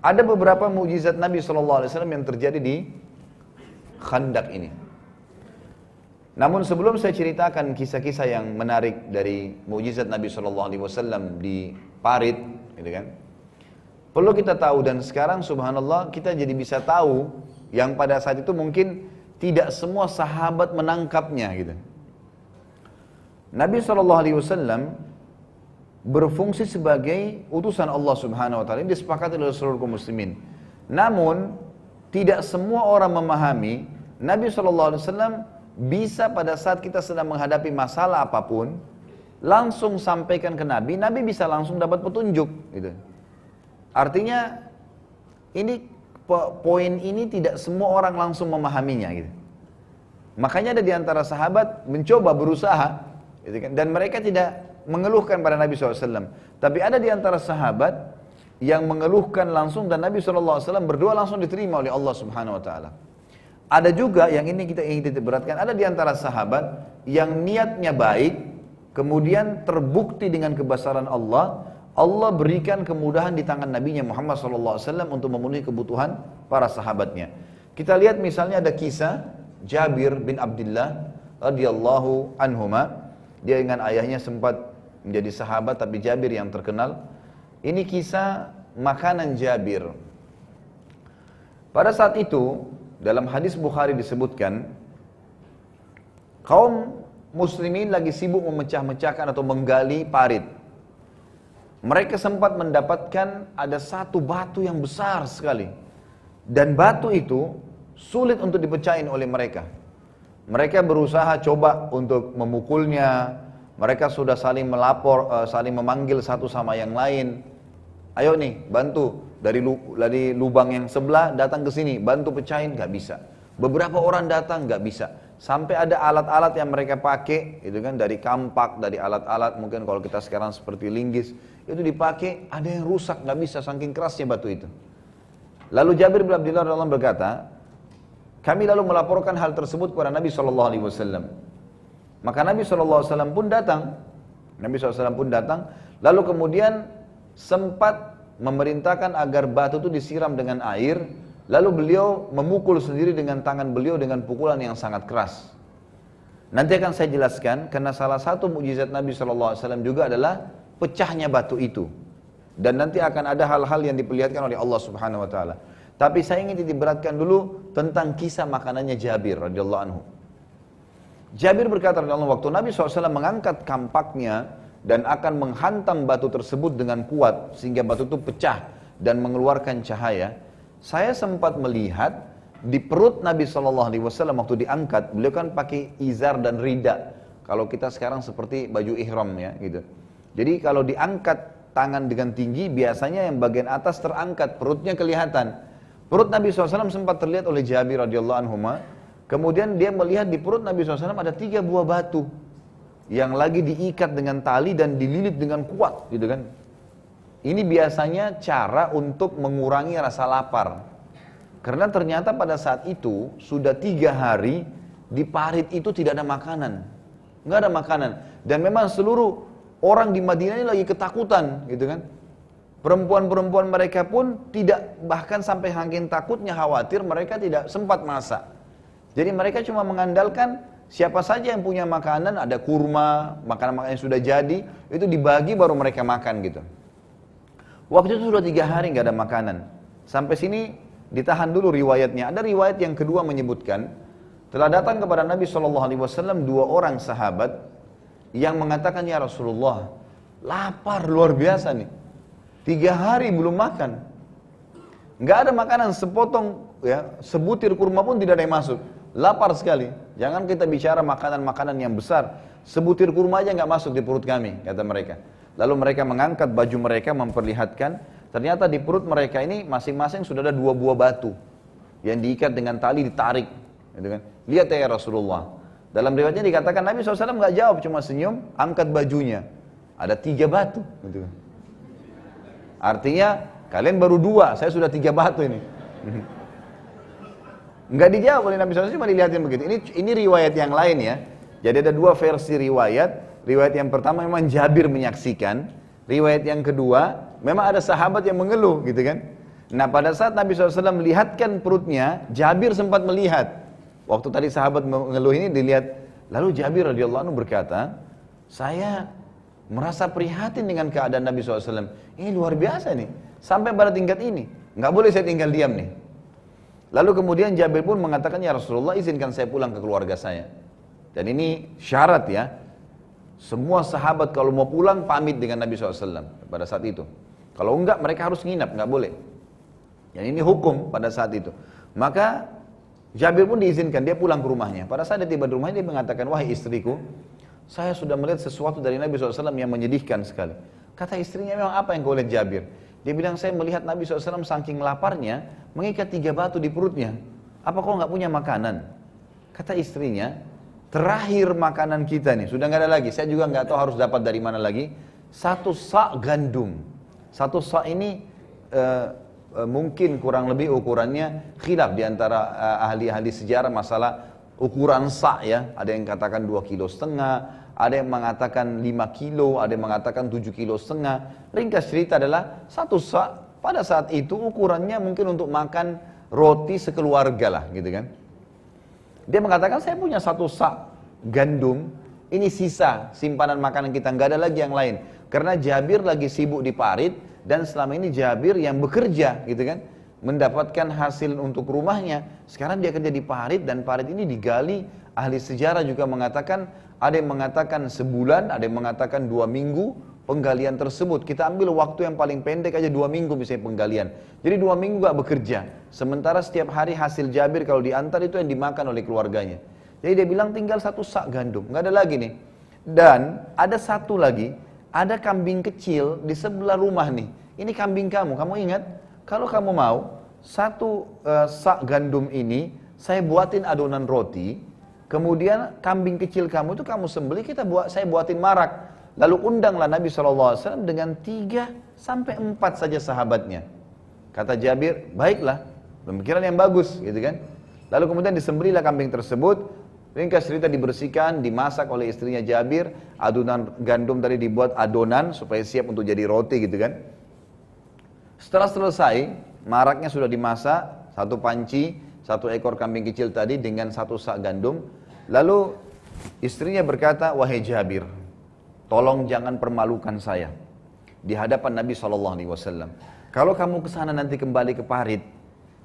Ada beberapa mukjizat Nabi SAW yang terjadi di Khandak ini. Namun sebelum saya ceritakan kisah-kisah yang menarik dari mukjizat Nabi SAW di parit, gitu kan, perlu kita tahu, dan sekarang subhanallah kita jadi bisa tahu yang pada saat itu mungkin tidak semua sahabat menangkapnya gitu. Nabi SAW berfungsi sebagai utusan Allah Subhanahu Wa Taala, ini disepakati oleh seluruh kaum muslimin. Namun tidak semua orang memahami Nabi SAW bisa pada saat kita sedang menghadapi masalah apapun langsung sampaikan ke Nabi, Nabi bisa langsung dapat petunjuk gitu. Artinya ini poin ini tidak semua orang langsung memahaminya gitu. Makanya ada di antara sahabat mencoba berusaha gitu kan, dan mereka tidak mengeluhkan pada Nabi SAW. Tapi ada di antara sahabat yang mengeluhkan langsung dan Nabi SAW berdoa langsung diterima oleh Allah Subhanahu Wa Taala. Ada juga yang ini kita ingin titik beratkan, ada di antara sahabat yang niatnya baik, kemudian terbukti dengan kebesaran Allah, Allah berikan kemudahan di tangan Nabinya Muhammad SAW untuk memenuhi kebutuhan para sahabatnya. Kita lihat misalnya ada kisah Jabir bin Abdullah radhiyallahu anhuma, dia dengan ayahnya sempat menjadi sahabat, tapi Jabir yang terkenal. Ini kisah makanan Jabir. Pada saat itu dalam hadis Bukhari disebutkan, kaum muslimin lagi sibuk memecah-mecahkan atau menggali parit. Mereka sempat mendapatkan ada satu batu yang besar sekali. Dan batu itu sulit untuk dipecahin oleh mereka. Mereka berusaha coba untuk memukulnya. Mereka sudah saling melapor, saling memanggil satu sama yang lain. Ayo nih, bantu. Dari lubang yang sebelah datang ke sini, bantu pecahin, gak bisa. Beberapa orang datang, gak bisa. Sampai ada alat-alat yang mereka pakai, itu kan dari kampak, dari alat-alat, mungkin kalau kita sekarang seperti linggis, itu dipakai, ada yang rusak, gak bisa, saking kerasnya batu itu. Lalu Jabir bin Abdullah berkata, kami lalu melaporkan hal tersebut kepada Nabi SAW. Maka Nabi SAW pun datang. Nabi SAW pun datang, lalu kemudian sempat memerintahkan agar batu itu disiram dengan air, lalu beliau memukul sendiri dengan tangan beliau dengan pukulan yang sangat keras. Nanti akan saya jelaskan, karena salah satu mukjizat Nabi SAW juga adalah pecahnya batu itu. Dan nanti akan ada hal-hal yang diperlihatkan oleh Allah Subhanahu Wa Taala. Tapi saya ingin diberatkan dulu tentang kisah makanannya Jabir radhiyallahu anhu. Jabir berkata radhiyallahu anhu, waktu Nabi SAW mengangkat kampaknya dan akan menghantam batu tersebut dengan kuat sehingga batu itu pecah dan mengeluarkan cahaya, saya sempat melihat di perut Nabi SAW waktu diangkat, beliau kan pakai izar dan rida. Kalau kita sekarang seperti baju ihram ya gitu. Jadi kalau diangkat tangan dengan tinggi, biasanya yang bagian atas terangkat, perutnya kelihatan. Perut Nabi SAW sempat terlihat oleh Jabir radhiyallahu anhu. Kemudian dia melihat di perut Nabi SAW ada 3 buah batu yang lagi diikat dengan tali dan dililit dengan kuat, gitu kan? Ini biasanya cara untuk mengurangi rasa lapar. Karena ternyata pada saat itu sudah 3 hari di parit itu tidak ada makanan, nggak ada makanan. Dan memang seluruh orang di Madinah ini lagi ketakutan, gitu kan? Perempuan-perempuan mereka pun tidak, bahkan sampai saking takutnya, khawatir, mereka tidak sempat masak. Jadi mereka cuma mengandalkan siapa saja yang punya makanan, ada kurma, makanan-makanan yang sudah jadi, itu dibagi baru mereka makan gitu. Waktu itu sudah 3 hari nggak ada makanan. Sampai sini ditahan dulu riwayatnya. Ada riwayat yang kedua menyebutkan, telah datang kepada Nabi SAW 2 orang sahabat yang mengatakan, ya Rasulullah, lapar luar biasa nih. 3 hari belum makan. Nggak ada makanan, sepotong ya, sebutir kurma pun tidak ada yang masuk. Lapar sekali. Jangan kita bicara makanan-makanan yang besar. Sebutir kurma aja nggak masuk di perut kami, kata mereka. Lalu mereka mengangkat baju mereka memperlihatkan, ternyata di perut mereka ini masing-masing sudah ada 2 buah batu yang diikat dengan tali, ditarik. Gitu kan? Lihat ya Rasulullah. Dalam riwayatnya dikatakan Nabi SAW nggak jawab, cuma senyum, angkat bajunya. Ada 3 batu. Gitu kan? Artinya kalian baru 2, saya sudah 3 batu ini. Enggak dijawab oleh Nabi SAW, cuma dilihatin begitu. Ini riwayat yang lain ya. Jadi ada 2 versi riwayat. Riwayat yang pertama memang Jabir menyaksikan. Riwayat yang kedua, memang ada sahabat yang mengeluh gitu kan. Nah pada saat Nabi SAW melihatkan perutnya, Jabir sempat melihat. Waktu tadi sahabat mengeluh ini dilihat. Lalu Jabir radhiyallahu anhu berkata, saya merasa prihatin dengan keadaan Nabi SAW. Ini luar biasa nih, sampai pada tingkat ini. Nggak boleh saya tinggal diam nih. Lalu kemudian Jabir pun mengatakan, ya Rasulullah izinkan saya pulang ke keluarga saya. Dan ini syarat ya. Semua sahabat kalau mau pulang pamit dengan Nabi SAW pada saat itu. Kalau enggak mereka harus nginap, nggak boleh. Dan ini hukum pada saat itu. Maka Jabir pun diizinkan, dia pulang ke rumahnya. Pada saat dia tiba di rumahnya dia mengatakan, wahai istriku, saya sudah melihat sesuatu dari Nabi SAW yang menyedihkan sekali. Kata istrinya, memang apa yang kau lihat Jabir? Dia bilang, saya melihat Nabi SAW saking laparnya, mengikat 3 batu di perutnya. Apa kau nggak punya makanan? Kata istrinya, terakhir makanan kita nih, sudah nggak ada lagi. Saya juga nggak tahu harus dapat dari mana lagi. 1 sa' gandum. 1 sa' ini mungkin kurang lebih ukurannya khilaf di antara ahli-ahli sejarah masalah ukuran sa' ya. Ada yang katakan 2,5 kilo, ada yang mengatakan 5 kilo, ada yang mengatakan 7,5 kilo. Ringkas cerita adalah 1 sa' pada saat itu ukurannya mungkin untuk makan roti sekeluarga lah gitu kan. Dia mengatakan saya punya 1 sa' gandum, ini sisa simpanan makanan kita, nggak ada lagi yang lain. Karena Jabir lagi sibuk di parit dan selama ini Jabir yang bekerja gitu kan, mendapatkan hasil untuk rumahnya. Sekarang dia kerja di parit dan parit ini digali. Ahli sejarah juga mengatakan, ada yang mengatakan sebulan, ada yang mengatakan 2 minggu penggalian tersebut. Kita ambil waktu yang paling pendek aja 2 minggu misalnya penggalian. Jadi 2 minggu gak bekerja. Sementara setiap hari hasil Jabir kalau diantar itu yang dimakan oleh keluarganya. Jadi dia bilang tinggal 1 sa' gandum, gak ada lagi nih. Dan ada 1 lagi, ada kambing kecil di sebelah rumah nih. Ini kambing kamu ingat? Kalau kamu mau, 1 sa' gandum ini saya buatin adonan roti. Kemudian kambing kecil kamu itu kamu sembelih, saya buatin marak. Lalu undanglah Nabi SAW dengan 3 sampai 4 saja sahabatnya. Kata Jabir, baiklah, pemikiran yang bagus gitu kan. Lalu kemudian disembelihlah kambing tersebut. Ringkas cerita dibersihkan, dimasak oleh istrinya Jabir, adonan gandum tadi dibuat adonan supaya siap untuk jadi roti gitu kan. Setelah selesai, maraknya sudah dimasak, satu panci, satu ekor kambing kecil tadi dengan satu sak gandum. Lalu istrinya berkata, wahai Jabir, tolong jangan permalukan saya di hadapan Nabi SAW. Kalau kamu kesana nanti kembali ke parit,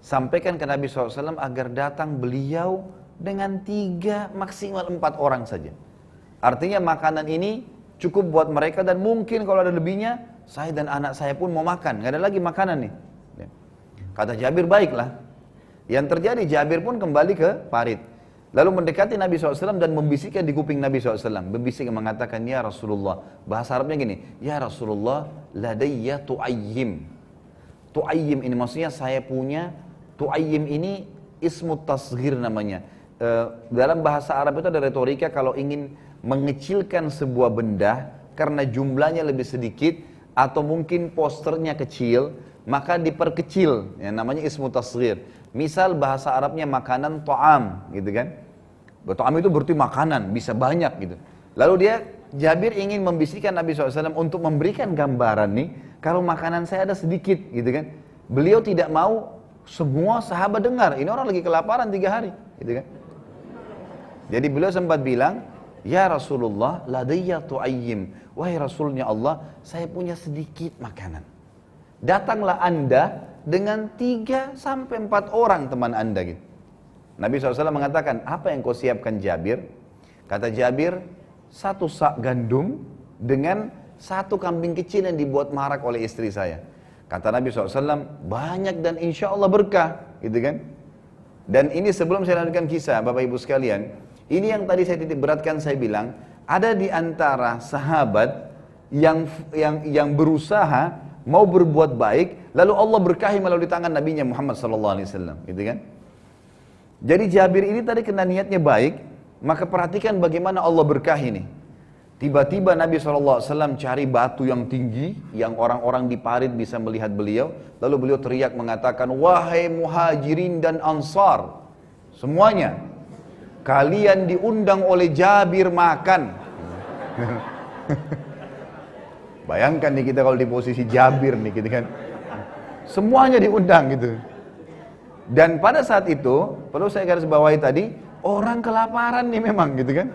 sampaikan ke Nabi SAW agar datang beliau dengan 3 maksimal 4 orang saja. Artinya makanan ini cukup buat mereka dan mungkin kalau ada lebihnya, saya dan anak saya pun mau makan, gak ada lagi makanan nih. Kata Jabir, baiklah. Yang terjadi, Jabir pun kembali ke parit. Lalu mendekati Nabi SAW dan membisikkan di kuping Nabi SAW. Membisik mengatakan, ya Rasulullah. Bahasa Arabnya gini, ya Rasulullah, ladayya tu'ayyim. Tu'ayyim ini maksudnya saya punya, tu'ayyim ini ismu tasghir namanya. Dalam bahasa Arab itu ada retorika kalau ingin mengecilkan sebuah benda karena jumlahnya lebih sedikit atau mungkin posternya kecil, maka diperkecil, yang namanya ismu tasghir. Misal bahasa Arabnya makanan to'am gitu kan. To'am itu berarti makanan, bisa banyak gitu. Lalu Jabir ingin membisikkan Nabi SAW untuk memberikan gambaran nih, kalau makanan saya ada sedikit gitu kan. Beliau tidak mau semua sahabat dengar, ini orang lagi kelaparan 3 hari gitu kan. Jadi beliau sempat bilang, ya Rasulullah, ladayya tu'ayyim. Wahai Rasulnya Allah, saya punya sedikit makanan. Datanglah anda dengan 3 sampai 4 orang teman anda gitu. Nabi SAW mengatakan, apa yang kau siapkan Jabir? Kata Jabir, 1 sak gandum dengan 1 kambing kecil yang dibuat marak oleh istri saya. Kata Nabi SAW, banyak dan insya Allah berkah gitu kan. Dan ini sebelum saya lanjutkan kisah Bapak Ibu sekalian, ini yang tadi saya titik beratkan, saya bilang, ada di antara sahabat yang berusaha mau berbuat baik, lalu Allah berkahi melalui tangan Nabinya Muhammad SAW, gitu kan? Jadi Jabir ini tadi kena niatnya baik, maka perhatikan bagaimana Allah berkahi nih. Tiba-tiba Nabi SAW cari batu yang tinggi, yang orang-orang di parit bisa melihat beliau, lalu beliau teriak mengatakan, wahai muhajirin dan ansar, semuanya, kalian diundang oleh Jabir makan. Bayangkan nih kita kalau di posisi Jabir nih gitu kan. Semuanya diundang gitu. Dan pada saat itu, perlu saya garis bawahi tadi, orang kelaparan nih memang gitu kan.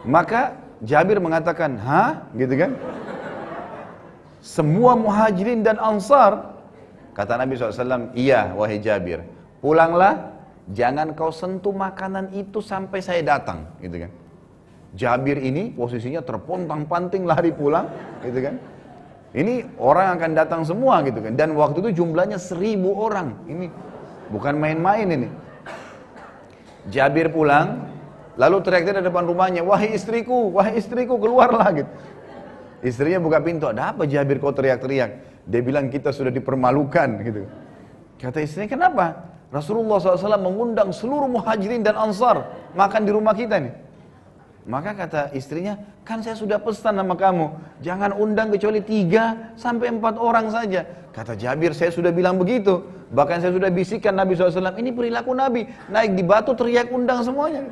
Maka Jabir mengatakan, hah? Gitu kan. Semua muhajirin dan ansar. Kata Nabi SAW, iya wahai Jabir, pulanglah. Jangan kau sentuh makanan itu sampai saya datang, gitu kan. Jabir ini posisinya terpontang-panting lari pulang, gitu kan. Ini orang akan datang semua, gitu kan. Dan waktu itu jumlahnya 1000 orang. Ini bukan main-main ini. Jabir pulang, lalu teriak-teriak di depan rumahnya, wahai istriku, keluarlah, gitu. Istrinya buka pintu, ada apa Jabir kau teriak-teriak? Dia bilang kita sudah dipermalukan, gitu. Kata istrinya, kenapa? Rasulullah SAW mengundang seluruh muhajirin dan ansar makan di rumah kita nih. Maka kata istrinya, kan saya sudah pesan sama kamu, jangan undang kecuali 3 sampai 4 orang saja. Kata Jabir, saya sudah bilang begitu. Bahkan saya sudah bisikkan Nabi SAW, ini perilaku Nabi, naik di batu teriak undang semuanya.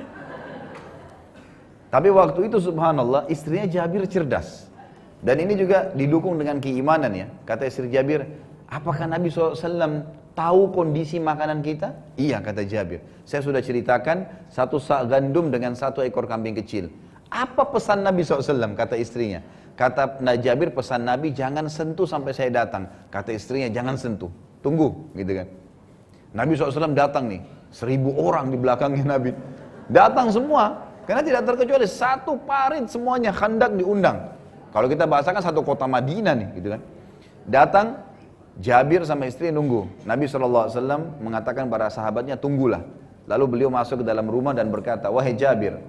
Tapi waktu itu subhanallah, istrinya Jabir cerdas. Dan ini juga didukung dengan keimanan ya. Kata istri Jabir, apakah Nabi SAW tahu kondisi makanan kita? Iya, kata Jabir. Saya sudah ceritakan 1 sak gandum dengan 1 ekor kambing kecil. Apa pesan Nabi SAW? Kata istrinya. Kata Jabir, pesan Nabi jangan sentuh sampai saya datang. Kata istrinya, jangan sentuh, tunggu, gitu kan. Nabi SAW datang nih, 1000 orang di belakangnya Nabi. Datang semua, karena tidak terkecuali 1 parit semuanya, khandak diundang. Kalau kita bahasakan 1 kota Madinah nih, gitu kan. Datang, Jabir sama istri nunggu. Nabi SAW mengatakan para sahabatnya, tunggulah. Lalu beliau masuk ke dalam rumah dan berkata, wahai Jabir,